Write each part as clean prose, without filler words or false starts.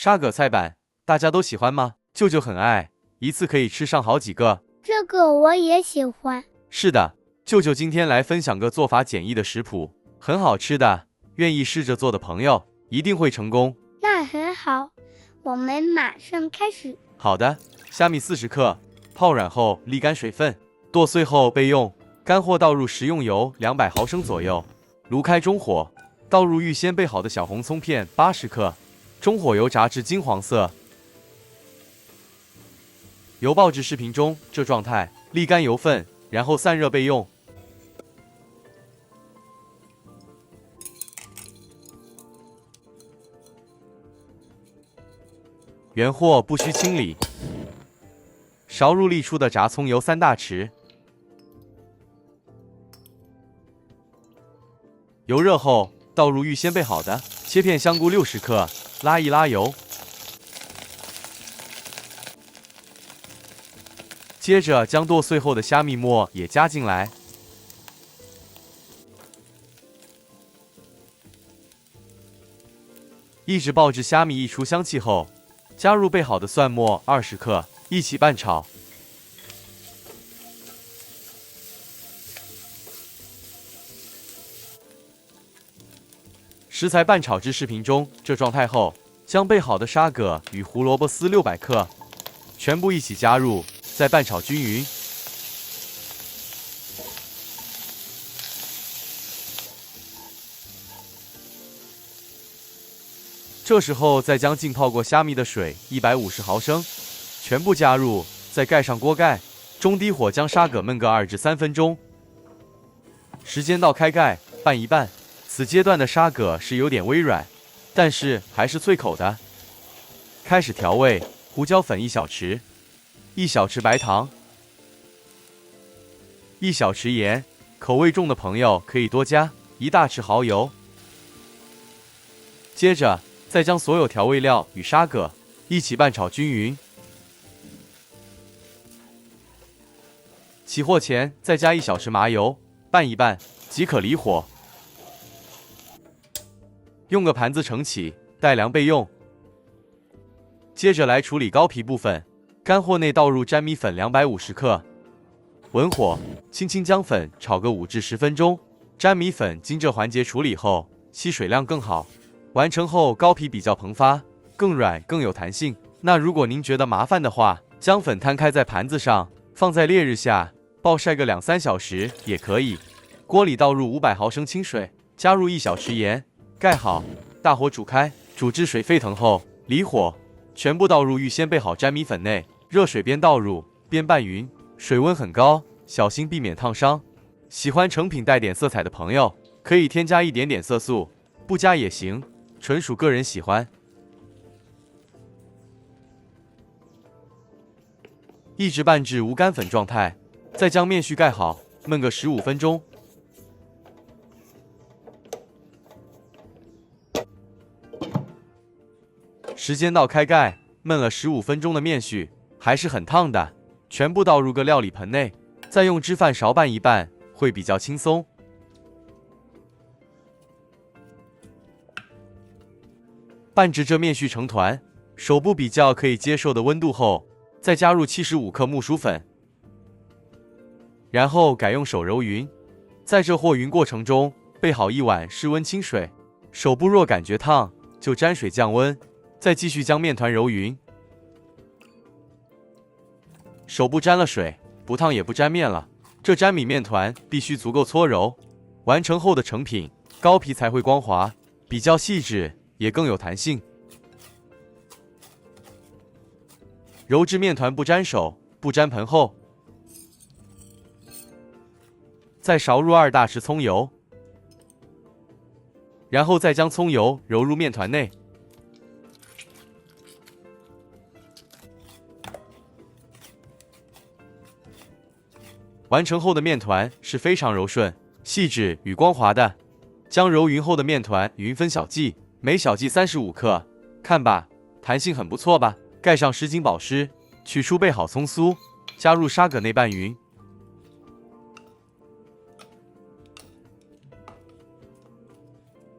沙葛菜板，大家都喜欢吗？舅舅很爱，一次可以吃上好几个。这个我也喜欢。是的，舅舅今天来分享个做法简易的食谱，很好吃的，愿意试着做的朋友一定会成功。那很好，我们马上开始。好的，虾米40克，泡软后沥干水分，剁碎后备用。干货倒入食用油200毫升左右，炉开中火，倒入预先备好的小红葱片80克，中火油炸至金黄色，油爆至视频中这状态，沥干油分，然后散热备用。原货不需清理。勺入沥出的炸葱油3大匙，油热后倒入预先备好的切片香菇60克，拉一拉油。接着将剁碎后的虾米末也加进来，一直爆至虾米溢出香气后，加入备好的蒜末20克，一起拌炒。食材拌炒至视频中这状态后，将备好的沙葛与胡萝卜丝600克全部一起加入，再拌炒均匀。这时候再将浸泡过虾米的水150毫升全部加入，再盖上锅盖，中低火将沙葛焖个2至3分钟。时间到，开盖拌一拌。此阶段的沙葛是有点微软，但是还是脆口的。开始调味，胡椒粉1小匙，1小匙白糖，1小匙盐，口味重的朋友可以多加，1大匙蚝油。接着再将所有调味料与沙葛一起拌炒均匀。起火前再加1小匙麻油，拌一拌即可离火。用个盘子盛起，待凉备用。接着来处理膏皮部分，干货内倒入粘米粉250克，文火轻轻将粉炒个5至10分钟。粘米粉经这环节处理后，吸水量更好。完成后膏皮比较膨发，更软更有弹性。那如果您觉得麻烦的话，将粉摊开在盘子上，放在烈日下暴晒个2-3小时也可以。锅里倒入500毫升清水，加入1小匙盐。盖好，大火煮开，煮至水沸腾后离火，全部倒入预先备好粘米粉内，热水边倒入边拌匀，水温很高，小心避免烫伤。喜欢成品带点色彩的朋友，可以添加一点点色素，不加也行，纯属个人喜欢。一直拌至无干粉状态，再将面絮盖好，焖个15分钟。时间到，开盖，焖了15分钟的面絮还是很烫的，全部倒入个料理盆内，再用砧饭勺拌一拌，会比较轻松。拌至这面絮成团，手部比较可以接受的温度后，再加入75克木薯粉，然后改用手揉匀。在这和匀过程中，备好1碗室温清水，手部若感觉烫，就沾水降温。再继续将面团揉匀，手部沾了水，不烫也不沾面了。这粘米面团必须足够搓揉，完成后的成品膏皮才会光滑，比较细致，也更有弹性。揉至面团不沾手、不沾盆后，再勺入2大匙葱油，然后再将葱油揉入面团内。完成后的面团是非常柔顺、细致与光滑的。将揉匀后的面团匀分小剂，每小剂35克，看吧，弹性很不错吧？盖上湿巾保湿，取出备好葱酥，加入沙葛内拌匀。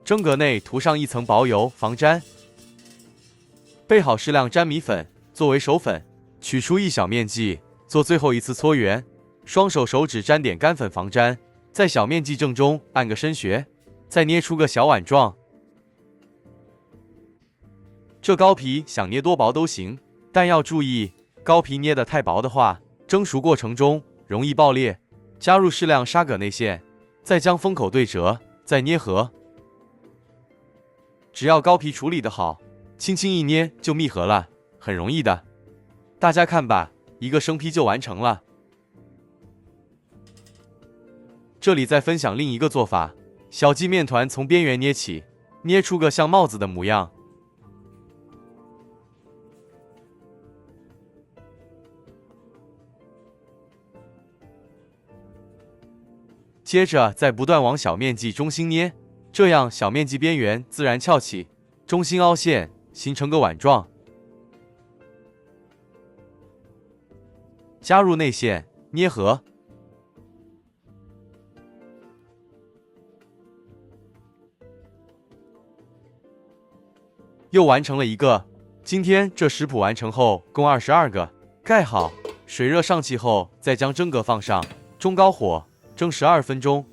蒸格内涂上一层薄油防粘，备好适量粘米粉作为手粉，取出一小面剂，做最后一次搓圆。双手手指沾点干粉防粘，在小面剂正中按个深穴，再捏出个小碗状。这糕皮想捏多薄都行，但要注意，糕皮捏得太薄的话，蒸熟过程中容易爆裂。加入适量沙葛内馅，再将封口对折，再捏合。只要糕皮处理得好，轻轻一捏就密合了，很容易的。大家看吧，一个生坯就完成了。这里再分享另一个做法，小鸡面团从边缘捏起，捏出个像帽子的模样。接着再不断往小面剂中心捏，这样小面剂边缘自然翘起，中心凹陷，形成个碗状。加入内馅，捏合。又完成了一个。今天这食谱完成后共22个，盖好，水热上气后再将蒸格放上，中高火蒸12分钟。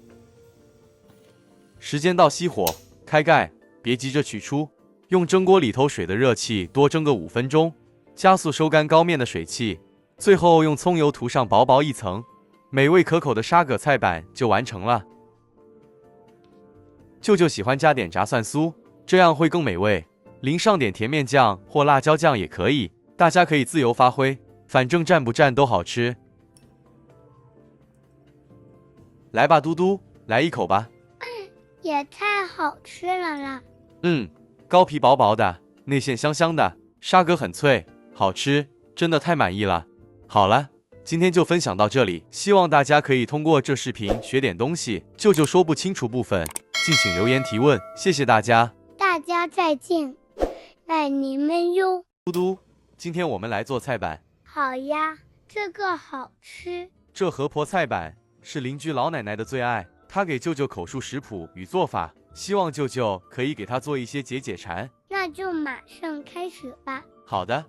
时间到熄火，开盖，别急着取出，用蒸锅里头水的热气多蒸个5分钟，加速收干糕面的水汽。最后用葱油涂上薄薄一层，美味可口的沙葛菜板就完成了。舅舅喜欢加点炸蒜酥，这样会更美味。淋上点甜面酱或辣椒酱也可以，大家可以自由发挥，反正蘸不蘸都好吃。来吧，嘟嘟，来一口吧。也太好吃了啦！糕皮薄薄的，内馅香香的，沙葛很脆，好吃，真的太满意了。好了，今天就分享到这里，希望大家可以通过这视频学点东西。舅舅说不清楚部分，敬请留言提问，谢谢大家。大家再见，爱你们哟！嘟嘟，今天我们来做菜板。好呀，这个好吃。这河婆菜板是邻居老奶奶的最爱，她给舅舅口述食谱与做法，希望舅舅可以给她做一些解馋。那就马上开始吧。好的，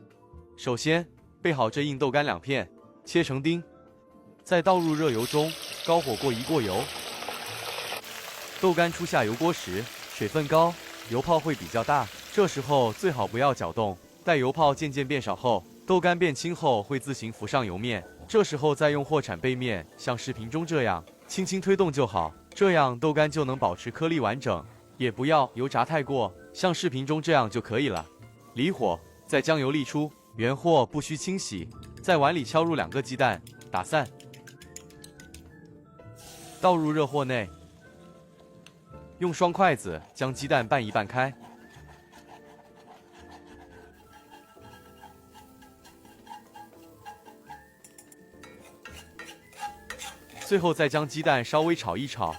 首先备好这硬豆干2片，切成丁，再倒入热油中，高火过过油。豆干初下油锅时，水分高，油泡会比较大，这时候最好不要搅动，待油泡渐渐变少后，豆干变轻后会自行浮上油面，这时候再用货铲背面像视频中这样轻轻推动就好，这样豆干就能保持颗粒完整，也不要油炸太过，像视频中这样就可以了。离火，再将油沥出，原货不需清洗，在碗里敲入2个鸡蛋，打散，倒入热货内，用双筷子将鸡蛋拌一拌开，最后再将鸡蛋稍微炒一炒，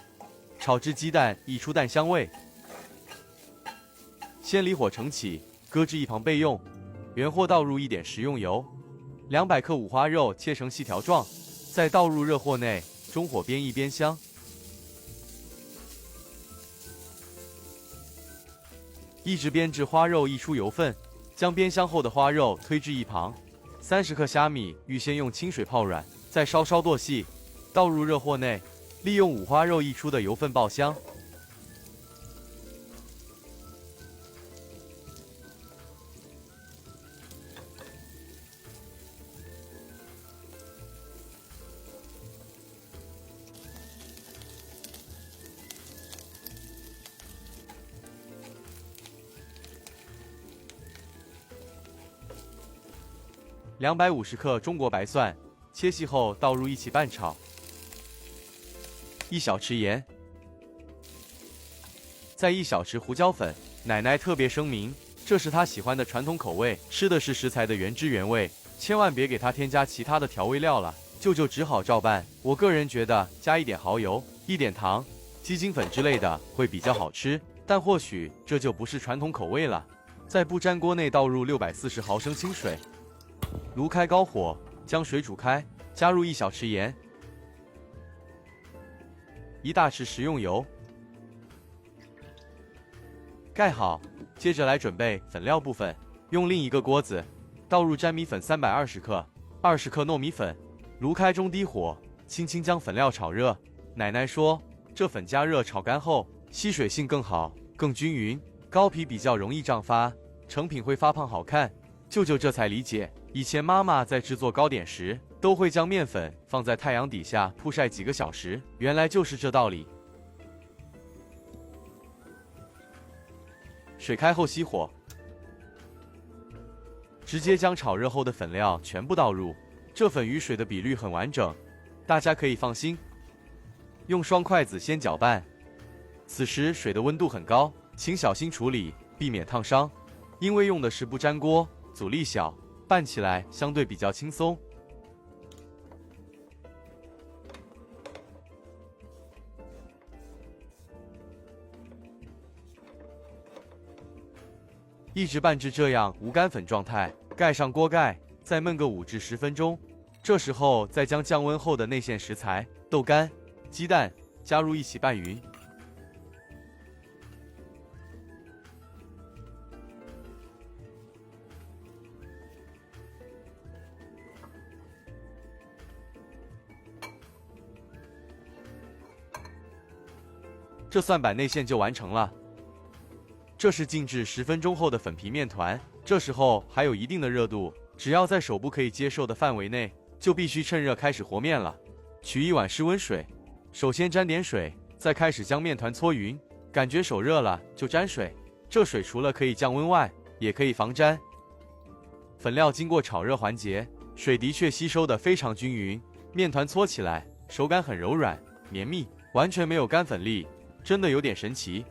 炒至鸡蛋溢出蛋香味。先离火盛起，搁置一旁备用。原货倒入一点食用油，200克五花肉切成细条状，再倒入热货内，中火煸一煸香。一直煸至花肉溢出油分，将煸香后的花肉推至一旁。30克虾米预先用清水泡软，再稍稍剁细，倒入热货内，利用五花肉溢出的油分爆香。250克中国白蒜，切细后倒入一起拌炒。1小匙盐，再1小匙胡椒粉。奶奶特别声明，这是她喜欢的传统口味，吃的是食材的原汁原味，千万别给她添加其他的调味料了。舅舅只好照办。我个人觉得加一点蚝油、一点糖、鸡精粉之类的会比较好吃，但或许这就不是传统口味了。在不粘锅内倒入640毫升清水。炉开高火，将水煮开，加入1小匙盐，1大匙食用油，盖好。接着来准备粉料部分，用另一个锅子倒入粘米粉320克、20克糯米粉，炉开中低火，轻轻将粉料炒热。奶奶说，这粉加热炒干后，吸水性更好，更均匀，糕皮比较容易胀发，成品会发胖好看。舅舅这才理解，以前妈妈在制作糕点时，都会将面粉放在太阳底下曝晒几个小时，原来就是这道理。水开后熄火，直接将炒热后的粉料全部倒入，这粉与水的比率很完整，大家可以放心。用双筷子先搅拌，此时水的温度很高，请小心处理，避免烫伤。因为用的是不粘锅，阻力小，拌起来相对比较轻松。一直拌至这样无干粉状态，盖上锅盖，再焖个5至10分钟。这时候再将降温后的内馅食材豆干、鸡蛋加入一起拌匀。这算板内馅就完成了。这是静置10分钟后的粉皮面团，这时候还有一定的热度，只要在手部可以接受的范围内，就必须趁热开始和面了。取1碗室温水，首先沾点水，再开始将面团搓匀，感觉手热了就沾水，这水除了可以降温外，也可以防粘。粉料经过炒热环节，水的确吸收的非常均匀，面团搓起来手感很柔软绵密，完全没有干粉粒，真的有点神奇。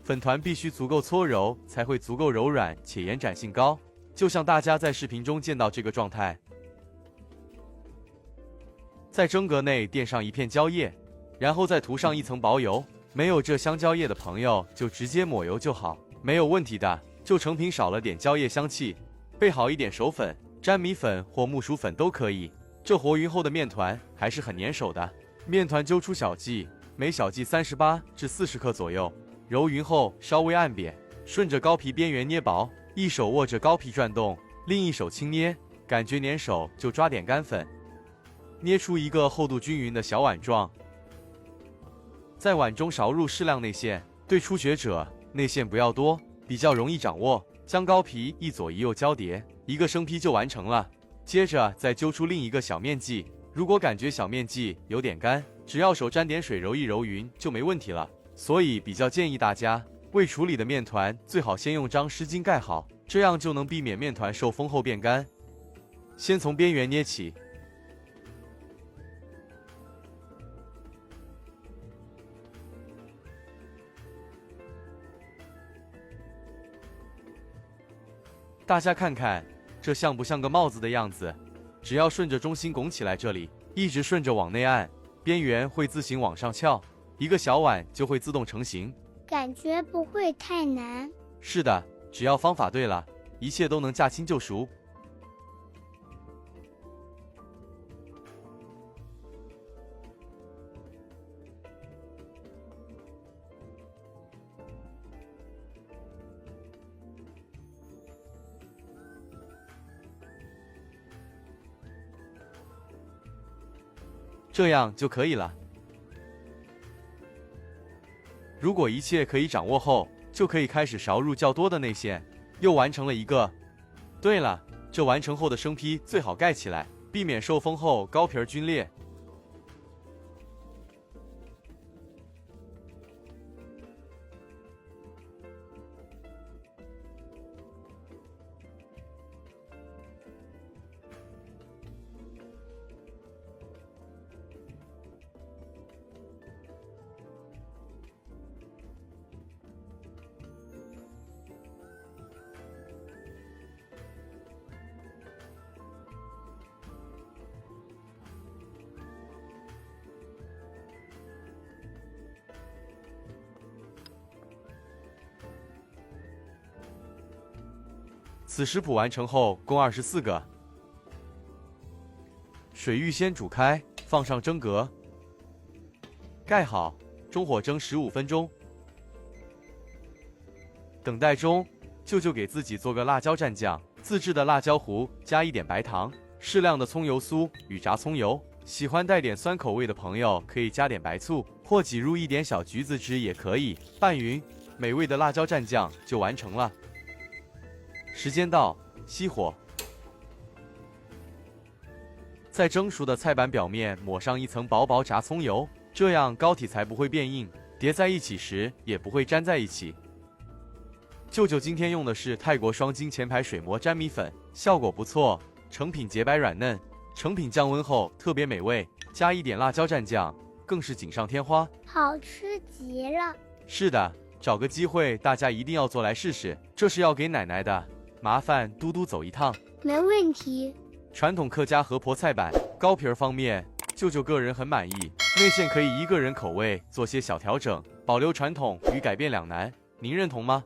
粉团必须足够搓揉，才会足够柔软且延展性高，就像大家在视频中见到这个状态。在蒸格内垫上一片蕉叶，然后再涂上一层薄油。没有这香蕉叶的朋友就直接抹油就好，没有问题的。就成品少了点蕉叶香气。备好一点手粉、粘米粉或木薯粉都可以。这和匀后的面团还是很粘手的。面团揪出小剂，每小剂38至40克左右。揉匀后稍微按扁，顺着糕皮边缘捏薄，一手握着糕皮转动，另一手轻捏，感觉粘手就抓点干粉，捏出一个厚度均匀的小碗状。在碗中勺入适量内馅，对初学者内馅不要多，比较容易掌握。将糕皮一左一右交叠，一个生坯就完成了。接着再揪出另一个小面剂，如果感觉小面剂有点干，只要手沾点水揉一揉匀就没问题了。所以比较建议大家，未处理的面团最好先用张湿巾盖好，这样就能避免面团受风后变干。先从边缘捏起，大家看看，这像不像个帽子的样子？只要顺着中心拱起来，这里一直顺着往内按，边缘会自行往上翘，一个小碗就会自动成型。感觉不会太难。是的，只要方法对了，一切都能驾轻就熟。这样就可以了。如果一切可以掌握后，就可以开始勺入较多的内馅，又完成了一个。对了，这完成后的生坯最好盖起来，避免受风后糕皮皲裂。此食谱完成后共24个。水预先煮开，放上蒸格，盖好，中火蒸15分钟。等待中，舅舅给自己做个辣椒蘸酱，自制的辣椒糊，加一点白糖，适量的葱油酥与炸葱油。喜欢带点酸口味的朋友可以加点白醋，或挤入一点小橘子汁也可以。拌匀，美味的辣椒蘸酱就完成了。时间到，熄火。在蒸熟的菜板表面抹上一层薄薄炸葱油，这样膏体才不会变硬，叠在一起时也不会粘在一起。舅舅今天用的是泰国双晶前排水磨粘米粉，效果不错，成品洁白软嫩。成品降温后特别美味，加一点辣椒蘸酱，更是锦上添花，好吃极了。是的，找个机会大家一定要做来试试，这是要给奶奶的，麻烦嘟嘟走一趟。没问题。传统客家河婆菜板，糕皮儿方面，舅舅个人很满意，内馅可以依个人口味做些小调整，保留传统与改变两难，您认同吗？